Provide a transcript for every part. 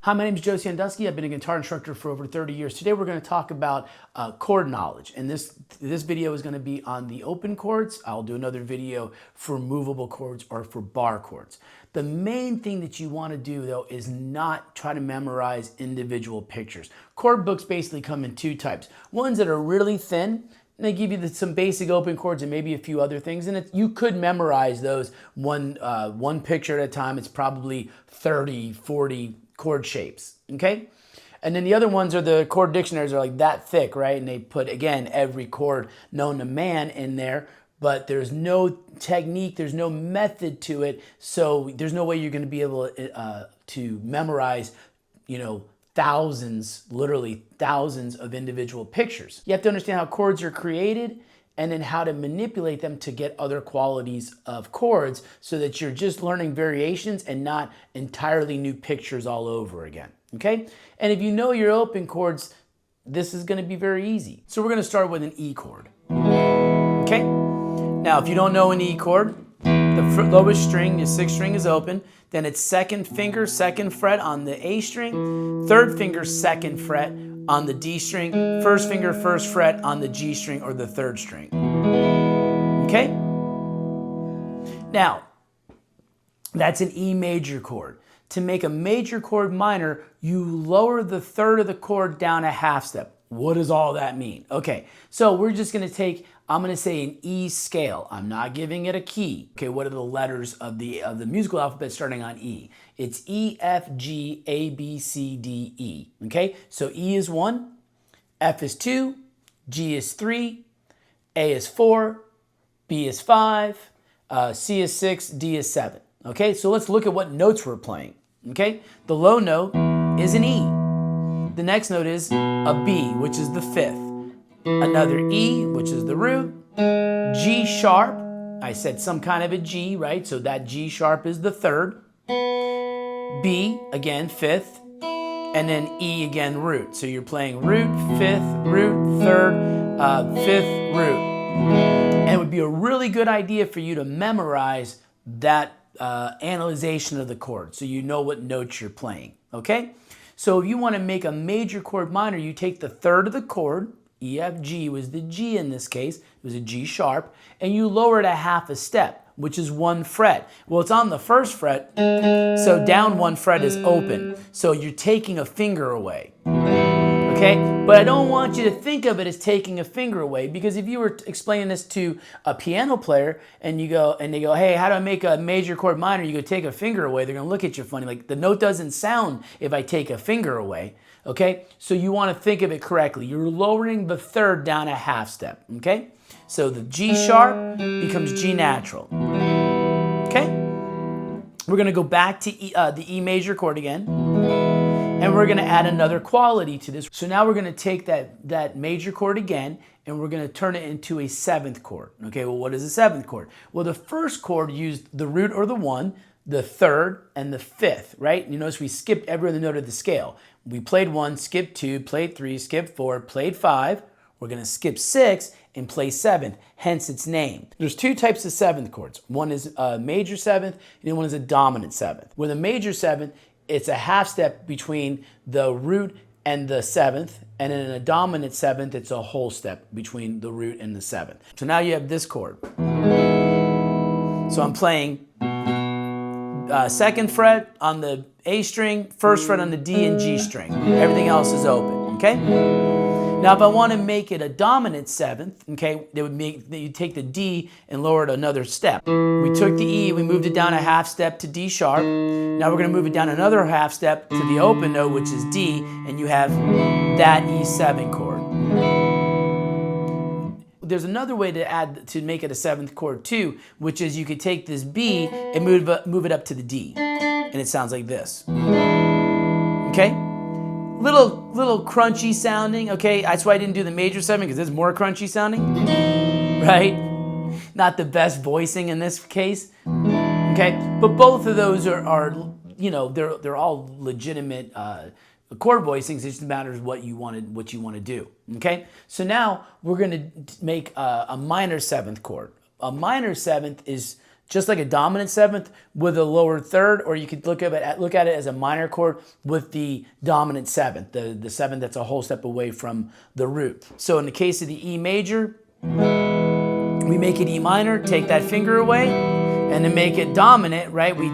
Hi, my name is Joe Sandusky. I've been a guitar instructor for over 30 years. Today we're going to talk about chord knowledge, and this video is going to be on the open chords. I'll do another video for movable chords or for bar chords. The main thing that you want to do though is not try to memorize individual pictures. Chord books basically come in two types. Ones that are really thin, and they give you some basic open chords and maybe a few other things, and you could memorize those one picture at a time. It's probably 30, 40 chord shapes, okay? And then the other ones are the chord dictionaries are like that thick, right? And they put, again, every chord known to man in there, but there's no technique, there's no method to it, so there's no way you're gonna be able to memorize, thousands, literally thousands of individual pictures. You have to understand how chords are created and then how to manipulate them to get other qualities of chords so that you're just learning variations and not entirely new pictures all over again, okay? And if you know your open chords, this is gonna be very easy. So we're gonna start with an E chord, okay? Now, if you don't know an E chord, the lowest string, the sixth string is open, then it's second finger, second fret on the A string, third finger, second fret on the D string, first finger, first fret on the G string or the third string. Okay? Now, that's an E major chord. To make a major chord minor, you lower the third of the chord down a half step. What does all that mean? Okay, so we're just gonna take, I'm gonna say an E scale. I'm not giving it a key. Okay, what are the letters of the musical alphabet starting on E? It's E, F, G, A, B, C, D, E. Okay, so E is 1, F is 2, G is 3, A is 4, B is 5, C is 6, D is 7. Okay, so let's look at what notes we're playing. Okay, the low note is an E. The next note is a B, which is the fifth. Another E, which is the root. G sharp, I said some kind of a G, right? So that G sharp is the third. B, again, fifth. And then E again, root. So you're playing root, fifth, root, third, fifth, root. And it would be a really good idea for you to memorize that analyzation of the chord so you know what notes you're playing, okay? So if you want to make a major chord minor, you take the third of the chord, E, F, G was the G in this case, it was a G sharp, and you lower it a half a step, which is 1 fret. Well, it's on the first fret, so down 1 fret is open. So you're taking a finger away, okay? But I don't want you to think of it as taking a finger away, because if you were explaining this to a piano player and they go, hey, how do I make a major chord minor? You go take a finger away, they're gonna look at you funny, like the note doesn't sound if I take a finger away, okay? So you wanna think of it correctly. You're lowering the third down a half step, okay? So the G sharp becomes G natural, okay? We're gonna go back to the E major chord again. And we're gonna add another quality to this. So now we're gonna take that major chord again and we're gonna turn it into a seventh chord. Okay, well, what is a seventh chord? Well, the first chord used the root or the 1, the third, and the fifth, right? You notice we skipped every other note of the scale. We played 1, skipped 2, played 3, skipped 4, played 5. We're gonna skip 6 and play 7th, hence its name. There's two types of seventh chords. One is a major seventh and the one is a dominant seventh. With a major seventh, it's a half step between the root and the 7th, and in a dominant 7th, it's a whole step between the root and the 7th. So now you have this chord. So I'm playing second fret on the A string, first fret on the D and G string. Everything else is open, okay? Now, if I want to make it a dominant 7th, okay, you take the D and lower it another step. We took the E, we moved it down a half step to D sharp. Now we're going to move it down another half step to the open note, which is D, and you have that E7 chord. There's another way to make it a 7th chord too, which is you could take this B and move it up to the D, and it sounds like this. Okay? Little crunchy sounding, okay? That's why I didn't do the major 7 because it's more crunchy sounding, right? Not the best voicing in this case, okay? But both of those are they're all legitimate chord voicings. It just matters what you want to do, okay? So now we're gonna make a minor 7th chord. A minor 7th is just like a dominant seventh with a lower third, or you could look at it as a minor chord with the dominant seventh, the seventh that's a whole step away from the root. So in the case of the E major, we make it E minor, take that finger away, and to make it dominant, right, we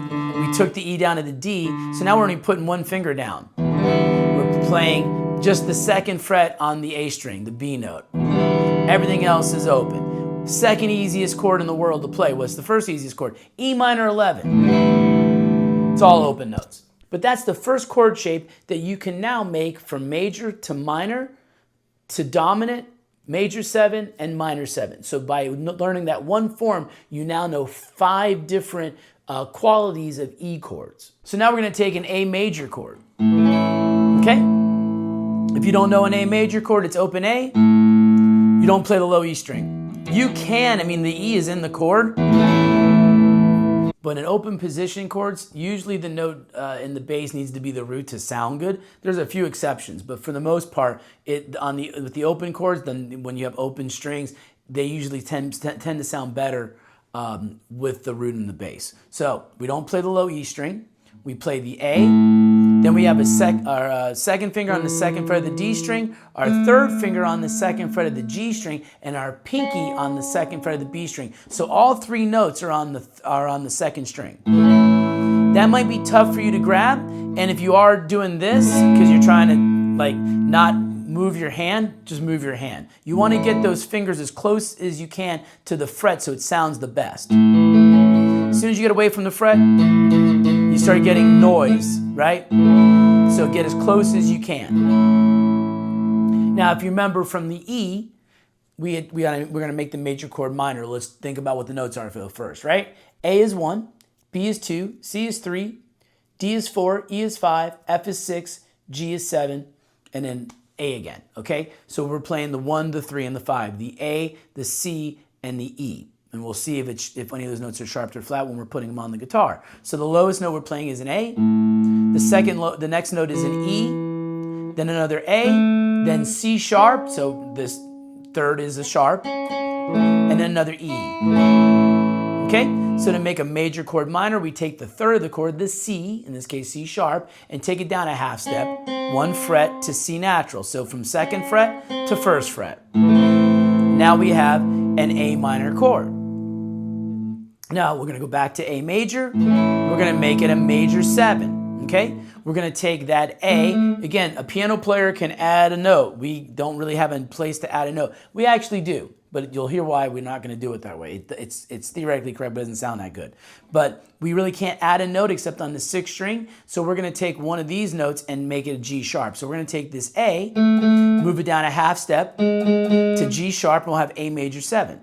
took the E down to the D, so now we're only putting one finger down. We're playing just the second fret on the A string, the B note. Everything else is open. Second easiest chord in the world to play. What's the first easiest chord? E minor 11. It's all open notes. But that's the first chord shape that you can now make from major to minor to dominant, major 7, and minor 7. So by learning that one form, you now know 5 different qualities of E chords. So now we're going to take an A major chord. Okay? If you don't know an A major chord, it's open A. You don't play the low E string. You can, the E is in the chord, but in open position chords, usually the note in the bass needs to be the root to sound good. There's a few exceptions, but for the most part, with the open chords, then when you have open strings, they usually tend to sound better with the root in the bass. So we don't play the low E string. We play the A, then we have our second finger on the second fret of the D string, our third finger on the second fret of the G string, and our pinky on the second fret of the B string. So all 3 notes are on the second string. That might be tough for you to grab, and if you are doing this because you're trying to not move your hand, just move your hand. You want to get those fingers as close as you can to the fret so it sounds the best. As soon as you get away from the fret, you start getting noise, right? So get as close as you can. Now, if you remember from the E, we're going to make the major chord minor. Let's think about what the notes are first, right? A is 1, B is 2, C is 3, D is 4, E is 5, F is 6, G is 7, and then A again, okay? So we're playing the 1, the 3, and the 5, the A, the C, and the E. And we'll see if any of those notes are sharp or flat when we're putting them on the guitar. So the lowest note we're playing is an A. The next note is an E, then another A, then C sharp. So this third is a sharp, and then another E. Okay? So to make a major chord minor, we take the third of the chord, the C, in this case C sharp, and take it down a half step, 1 fret to C natural. So from second fret to first fret. Now we have an A minor chord. Now we're going to go back to A major. We're going to make it a major 7, okay? We're going to take that A. Again, a piano player can add a note. We don't really have a place to add a note. We actually do, but you'll hear why we're not going to do it that way. It's theoretically correct, but it doesn't sound that good. But we really can't add a note except on the 6th string, so we're going to take one of these notes and make it a G sharp. So we're going to take this A, move it down a half step to G sharp, and we'll have A major 7.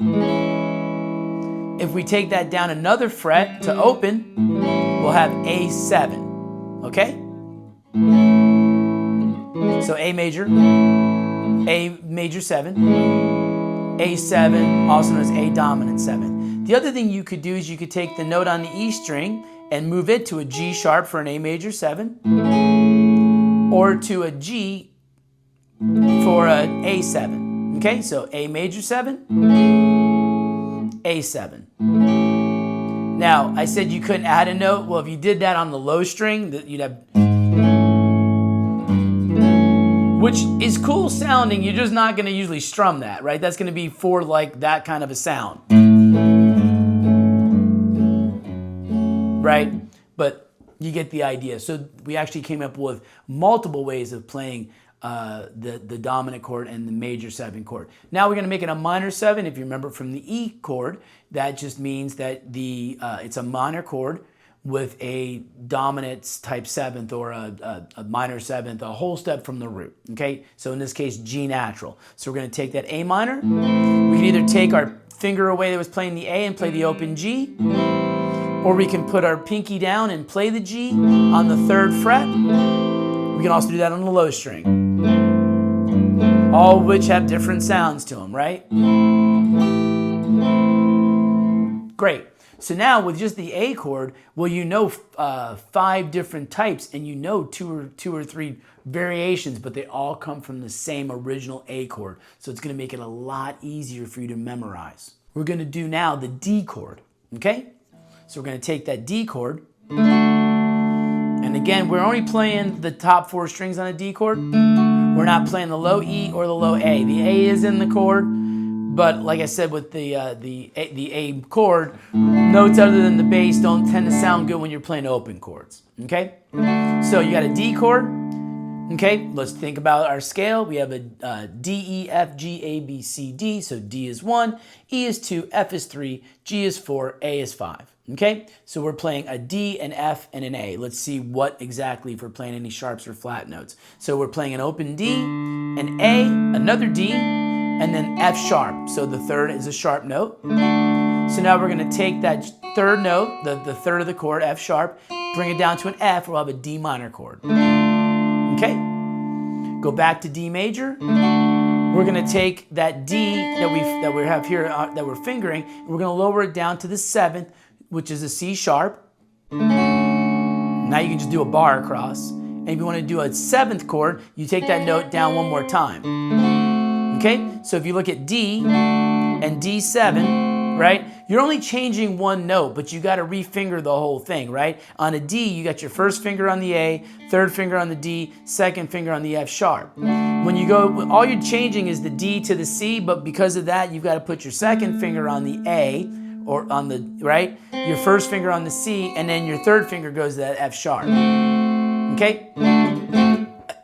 If we take that down another fret to open, we'll have A7, okay? So A major 7, A7, also known as A dominant 7. The other thing you could do is you could take the note on the E string and move it to a G sharp for an A major 7, or to a G for an A7, okay? So A major 7, A7. Now, I said you couldn't add a note. Well, if you did that on the low string, you'd have, which is cool sounding. You're just not going to usually strum that, right? That's going to be for that kind of a sound, right? But you get the idea. So we actually came up with multiple ways of playing the dominant chord and the major 7 chord. Now we're going to make it a minor 7. If you remember from the E chord, that just means that it's a minor chord with a dominant type 7th or a minor 7th, a whole step from the root. Okay, so in this case, G natural. So we're going to take that A minor. We can either take our finger away that was playing the A and play the open G, or we can put our pinky down and play the G on the 3rd fret. We can also do that on the low string. All of which have different sounds to them, right? Great. So now with just the A chord, well, you know 5 different types, and you know two or three variations, but they all come from the same original A chord. So it's going to make it a lot easier for you to memorize. We're going to do now the D chord, okay? So we're going to take that D chord. And again, we're only playing the top 4 strings on a D chord. We're not playing the low E or the low A. The A is in the chord, but like I said with the A chord, notes other than the bass don't tend to sound good when you're playing open chords, okay? So you got a D chord, okay? Let's think about our scale. We have a D, E, F, G, A, B, C, D. So D is 1, E is 2, F is 3, G is 4, A is 5. Okay, so we're playing a D, an F, and an A. Let's see what exactly if we're playing any sharps or flat notes. So we're playing an open D, an A, another D, and then F sharp. So the third is a sharp note. So now we're going to take that third note, the third of the chord, F sharp, bring it down to an F, we'll have a D minor chord. Okay, go back to D major. We're going to take that D that we have here that we're fingering, and we're going to lower it down to the 7th, which is a C sharp. Now you can just do a bar across. And if you want to do a 7th chord, you take that note down one more time. Okay, so if you look at D and D7, right, you're only changing one note, but you got to refinger the whole thing, right? On a D, you got your first finger on the A, third finger on the D, second finger on the F sharp. When you go, all you're changing is the D to the C, but because of that, you've got to put your second finger on the A, or on the, right? Your first finger on the C, and then your third finger goes to that F sharp. Okay?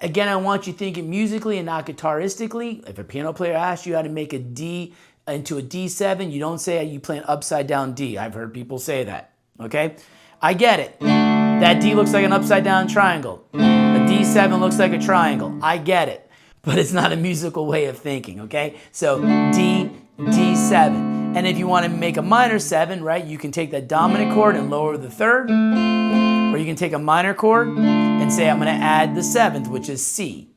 Again, I want you thinking musically and not guitaristically. If a piano player asks you how to make a D into a D7, you don't say you play an upside down D. I've heard people say that. Okay? I get it. That D looks like an upside down triangle. A D7 looks like a triangle. I get it. But it's not a musical way of thinking, okay? So D, D7. And if you want to make a minor 7, right, you can take that dominant chord and lower the 3rd. Or you can take a minor chord and say, I'm going to add the 7th, which is C.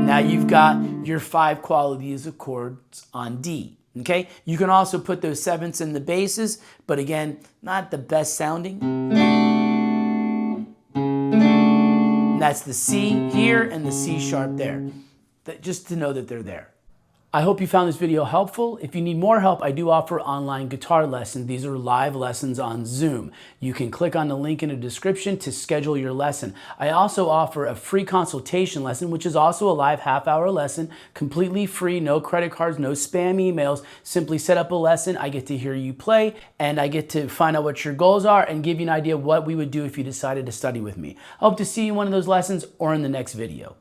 Now you've got your 5 qualities of chords on D. Okay? You can also put those 7ths in the basses, but again, not the best sounding. That's the C here and the C sharp there. Just to know that they're there. I hope you found this video helpful. If you need more help, I do offer online guitar lessons. These are live lessons on Zoom. You can click on the link in the description to schedule your lesson. I also offer a free consultation lesson, which is also a live half-hour lesson, completely free, no credit cards, no spam emails. Simply set up a lesson. I get to hear you play, and I get to find out what your goals are and give you an idea of what we would do if you decided to study with me. I hope to see you in one of those lessons or in the next video.